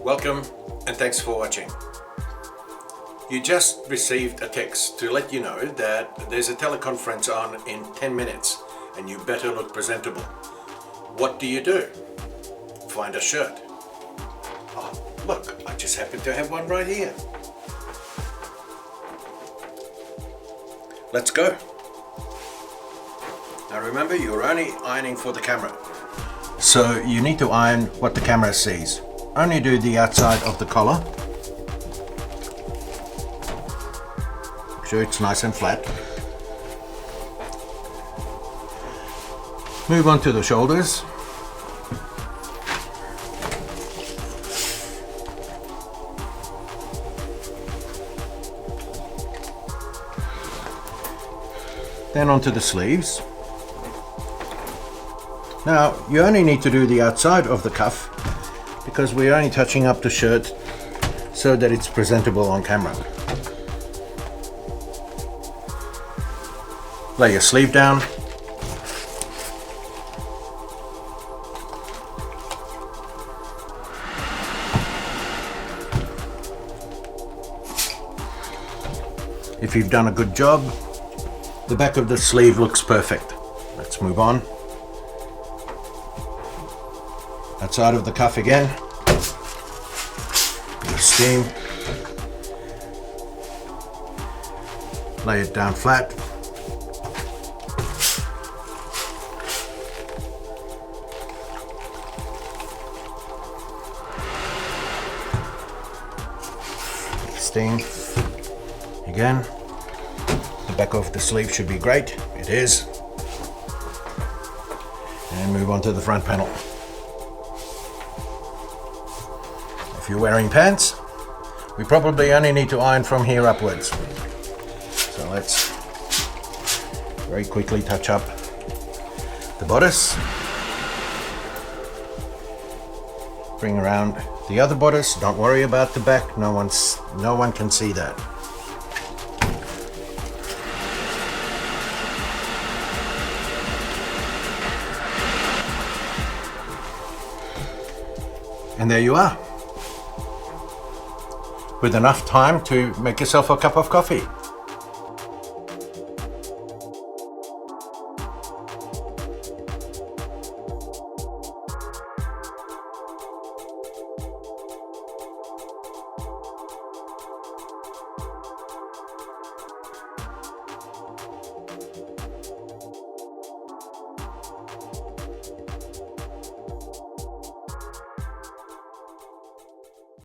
Welcome and thanks for watching. You just received a text to let you know that there's a teleconference on in 10 minutes and you better look presentable. What do? Find a shirt. Oh, look, I just happen to have one right here. Let's go. Now remember, you're only ironing for the camera. So you need to iron what the camera sees. Only do the outside of the collar. Make sure it's nice and flat. Move on to the shoulders. Then onto the sleeves. Now you only need to do the outside of the cuff because we're only touching up the shirt so that it's presentable on camera. Lay your sleeve down. If you've done a good job, the back of the sleeve looks perfect. Let's move on. Outside of the cuff again. Steam. Lay it down flat. Steam. Again. The back of the sleeve should be great. It is. And move on to the front panel. If you're wearing pants, we probably only need to iron from here upwards. So let's very quickly touch up the bodice. Bring around the other bodice. Don't worry about the back. No one can see that. And there you are, with enough time to make yourself a cup of coffee.